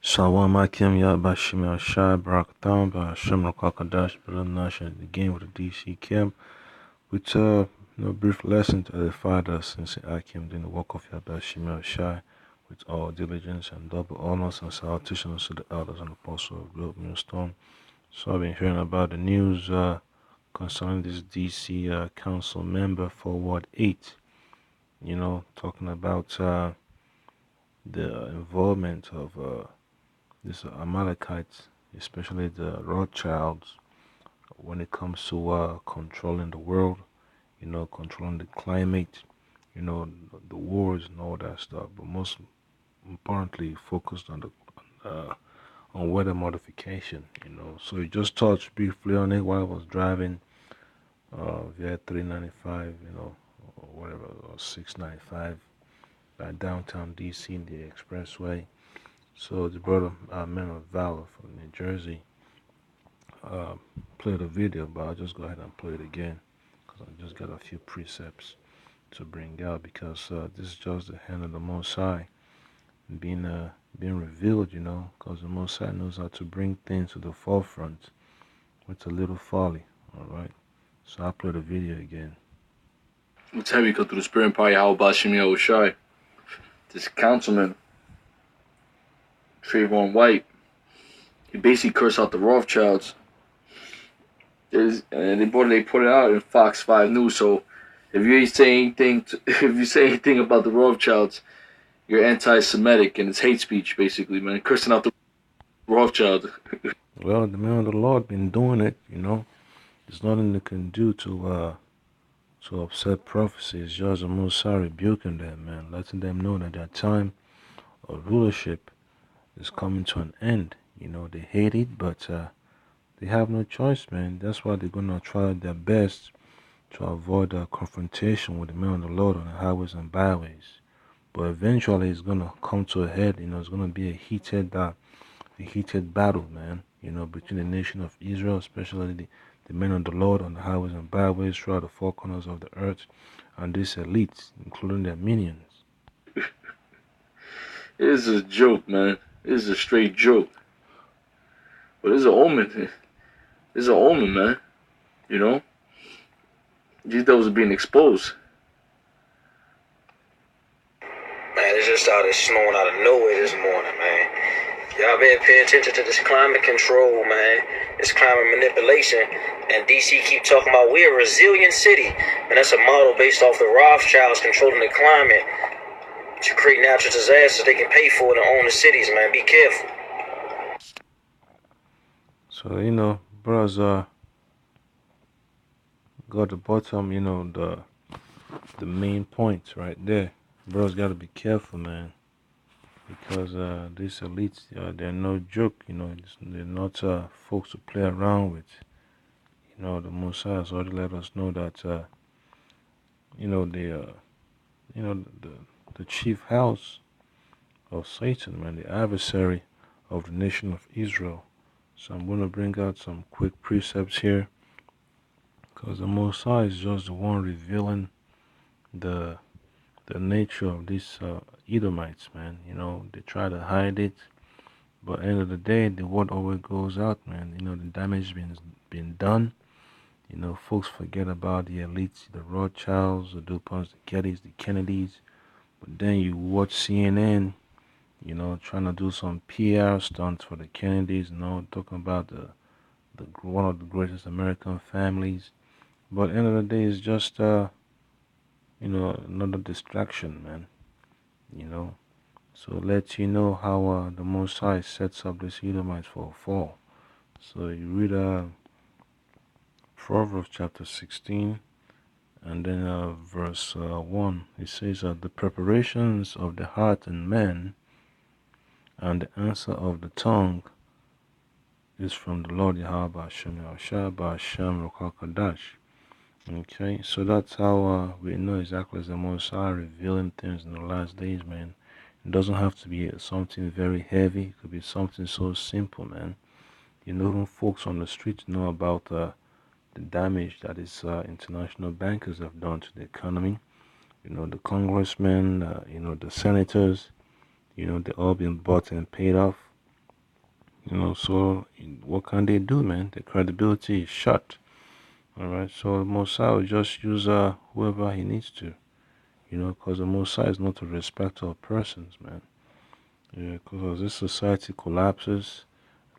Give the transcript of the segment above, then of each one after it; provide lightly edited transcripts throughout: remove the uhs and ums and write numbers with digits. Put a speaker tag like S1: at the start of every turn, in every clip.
S1: Shalom Akim Yabashim Shai Barakatam Bashim Rakakadash Nash and again with the DC camp with brief lesson to edify us since Akim in the work of Yabashim Shai with all diligence and double honors and salutations to the elders and apostles of Globe Millstone. So I've been hearing about the news concerning this DC council member for Ward 8, talking about the involvement of these Amalekites, especially the Rothschilds, when it comes to controlling the world, controlling the climate, the wars and all that stuff. But most importantly, focused on the on weather modification. So you just touched briefly on it while I was driving via 395, or whatever, or 695 by downtown DC in the expressway. So the brother, Men of Valor from New Jersey, uh, played a video, but I'll just go ahead and play it again because I just got a few precepts to bring out because this is just the hand of the Most High being revealed, because the Most High knows how to bring things to the forefront with a little folly. All right, so I'll play the video again.
S2: It's heavy because through the spirit and power how about Shemia Oshai. This councilman, Trayvon White, he basically cursed out the Rothschilds. And they put it out in Fox 5 News. So if you say anything about the Rothschilds, you're anti-Semitic and it's hate speech, basically, man. Cursing out the Rothschilds.
S1: Well, the man of the Lord been doing it, There's nothing they can do to upset prophecy. It's just the Most High rebuking them, man, letting them know that their time of rulership is coming to an end. They hate it, but they have no choice, man. That's why they're gonna try their best to avoid a confrontation with the man of the Lord on the highways and byways. But eventually, it's gonna come to a head. It's gonna be a heated battle, man. Between the nation of Israel, especially the men of the Lord on the highways and byways throughout the four corners of the earth, and these elites, including their minions.
S2: It is a joke, man. It is a straight joke. But it's an omen. It's an omen, man. These devils are being exposed.
S3: Man, it just started snowing out of nowhere this morning, man. Y'all better pay attention to this climate control, man. This climate manipulation. And DC keep talking about we're a resilient city. And that's a model based off the Rothschilds controlling the climate to create natural disasters they can pay for it and own the cities, man. Be careful.
S1: So, brothers, got the bottom, the main points right there. Brothers got to be careful, man, because these elites, they're no joke. They're not folks to play around with. The Most High has already let us know that the chief house of Satan, man, the adversary of the nation of Israel. So I'm going to bring out some quick precepts here, because the Most High is just the one revealing the nature of these Edomites, man. They try to hide it, but at the end of the day, the word always goes out, man. The damage been done. Folks forget about the elites, the Rothschilds, the DuPonts, the Gettys, the Kennedys. But then you watch CNN, trying to do some PR stunts for the Kennedys, talking about the one of the greatest American families. But at the end of the day, it's just another distraction, man. So let you know how the Most High sets up these Edomites for a fall. So you read Proverbs chapter 16, and then verse 1. It says, the preparations of the heart in man, and the answer of the tongue is from the Lord Yahweh Ba'ashem Yahushua Ba'ashem Rokakadash. Okay, so that's how we know exactly as the Most High revealing things in the last days, man. It doesn't have to be something very heavy. It could be something so simple, man. Even folks on the streets know about the damage that these international bankers have done to the economy. The congressmen, the senators, they're all been bought and paid off. So what can they do, man? The credibility is shut. All right, so Mosai will just use whoever he needs to, because the Mosai is not a respecter of persons, man. Yeah, because as this society collapses,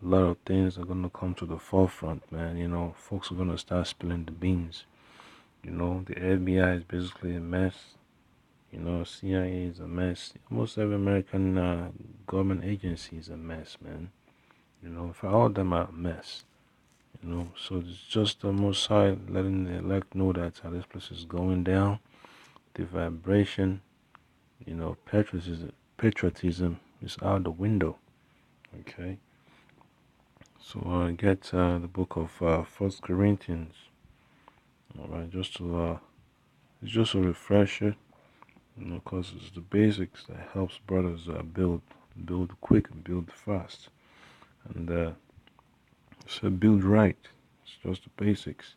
S1: a lot of things are gonna come to the forefront, man. Folks are gonna start spilling the beans. The FBI is basically a mess. CIA is a mess. Almost every American government agency is a mess, man. In fact, all of them are a mess. So it's just the Mossad letting the elect know that how this place is going down. The vibration, patriotism is out the window. Okay. So I get the book of First Corinthians. All right, it's just a refresher, because it's the basics that helps brothers build quick and build fast, and so build right. It's just the basics.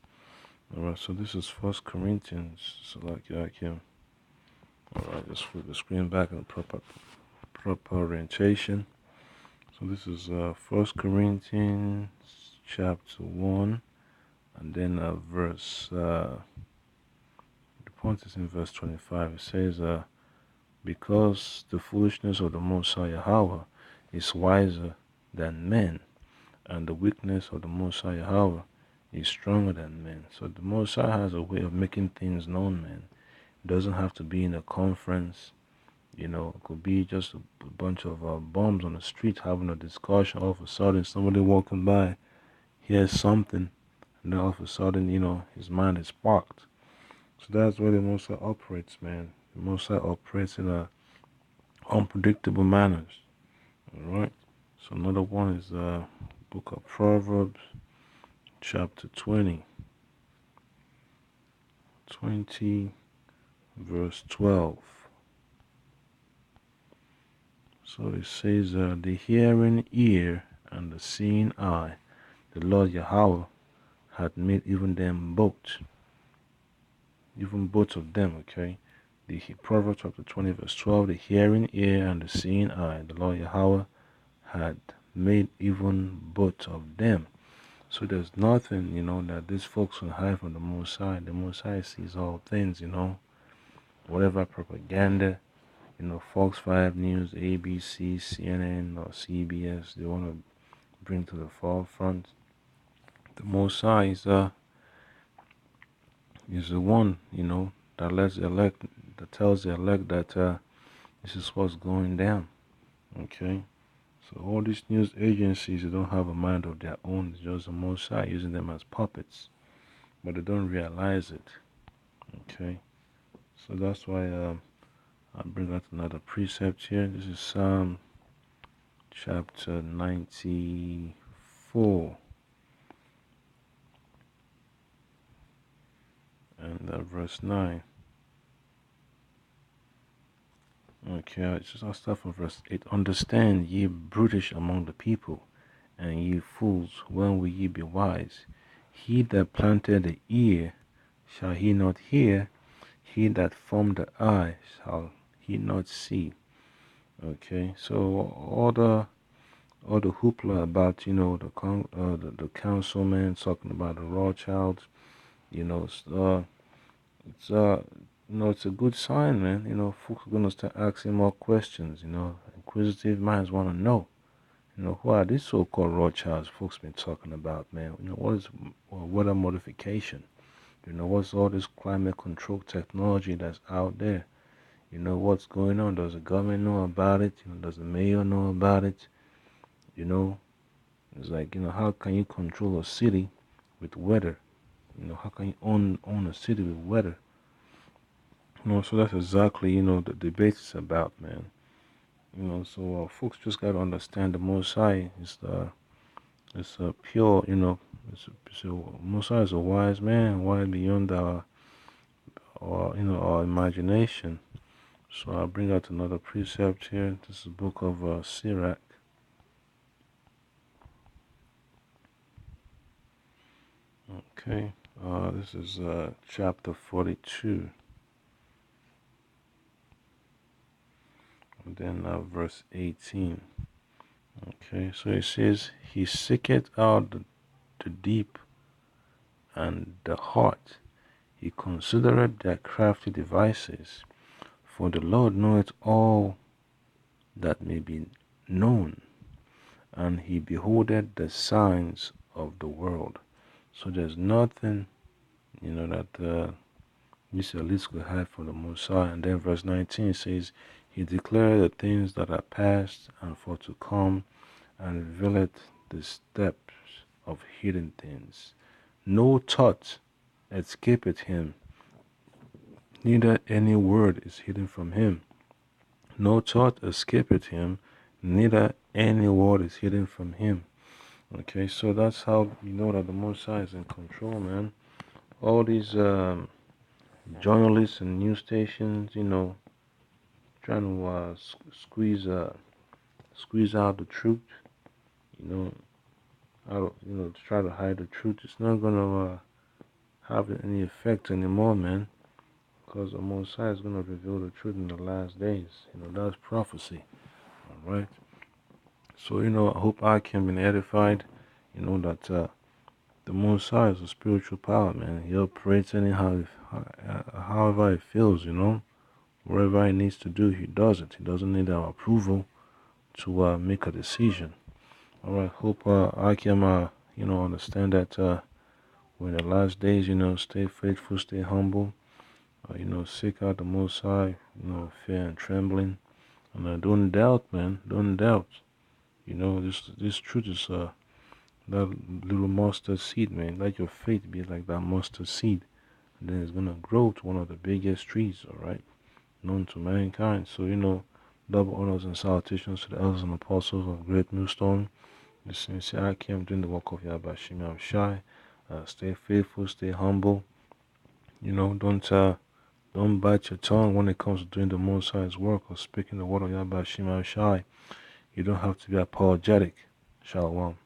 S1: All right, so this is First Corinthians. So like yeah. All right, just flip the screen back in proper orientation. So this is First Corinthians chapter 1, and then verse. The point is in verse 25. It says, "Because the foolishness of the Most High Yahweh is wiser than men, and the weakness of the Most High Yahweh is stronger than men." So the Most High has a way of making things known, man. It doesn't have to be in a conference. It could be just a bunch of bums on the street having a discussion. All of a sudden, somebody walking by hears something, and then all of a sudden, his mind is sparked. So that's where the Most High operates, man. The Most High operates in unpredictable manners. All right. So another one is book of Proverbs, chapter 20, verse 12. So it says, "The hearing ear and the seeing eye, the Lord Yahweh had made even both of them." Okay. The Proverbs chapter 20, verse 12, "The hearing ear and the seeing eye, the Lord Yahweh had made even both of them." So there's nothing, that these folks can hide from the Most High. The Most High sees all things, whatever propaganda, Fox 5 News, ABC, CNN, or CBS, they want to bring to the forefront. The Most High is the one, that lets the elect, that tells the elect that this is what's going down. Okay. So all these news agencies, they don't have a mind of their own. It's just the Most High using them as puppets, but they don't realize it. Okay. So that's why I bring out another precept here. This is Psalm chapter 94 and verse 9. Okay, I'll start from verse 8. "Understand, ye brutish among the people, and ye fools, when will ye be wise? He that planted the ear, shall he not hear? He that formed the eye, shall he not see?" Okay, so all the hoopla about the councilman talking about the Rothschilds, it's it's a good sign, man. Folks are gonna start asking more questions. Inquisitive minds want to know. Who are these so-called Rothschilds folks been talking about, man? What is weather modification? What's all this climate control technology that's out there? What's going on? Does the government know about it? Does the mayor know about it? It's like, how can you control a city with weather? How can you own a city with weather? So that's exactly, the debate is about, man. So folks just got to understand the Most High is it's a pure, Most High is a wise man, wise beyond our imagination. So I'll bring out another precept here. This is the book of Sirach. Okay, this is chapter 42, and then verse 18. Okay, so it says, He seeketh out the deep and the heart. He considereth their crafty devices. For the Lord knoweth all that may be known, and he beholdeth the signs of the world. So there's nothing, that this at least could hide from the Most High. And then verse 19 says, He declared the things that are past and for to come, and revealeth the steps of hidden things. No thought escapeth him, neither any word is hidden from him. No thought escapeth him, neither any word is hidden from him. Okay, so that's how you know that the Most High is in control, man. All these journalists and news stations, trying to squeeze out the truth, you know, to try to hide the truth. It's not gonna have any effect anymore, man. Because the Most High is gonna reveal the truth in the last days. That's prophecy. All right. So I hope I can be edified. That the Most High is a spiritual power, man. He operates anyhow, however he feels. Whatever he needs to do, he does it. He doesn't need our approval to make a decision. All right. Hope I can, understand that we're in the last days. Stay faithful, stay humble. Seek out the Most High. Fear and trembling, and don't doubt, man. Don't doubt. This truth is that little mustard seed, man. Let your faith be like that mustard seed, and then it's gonna grow to one of the biggest trees. All right, known to mankind. So double honors and salutations to the elders and apostles of Great Millstone. The sincere I came doing the work of Yabashim. I'm shy. Stay faithful, stay humble. Don't bite your tongue when it comes to doing the Most High's work or speaking the word of Yabashim. I'm shy. You don't have to be apologetic. Shalom.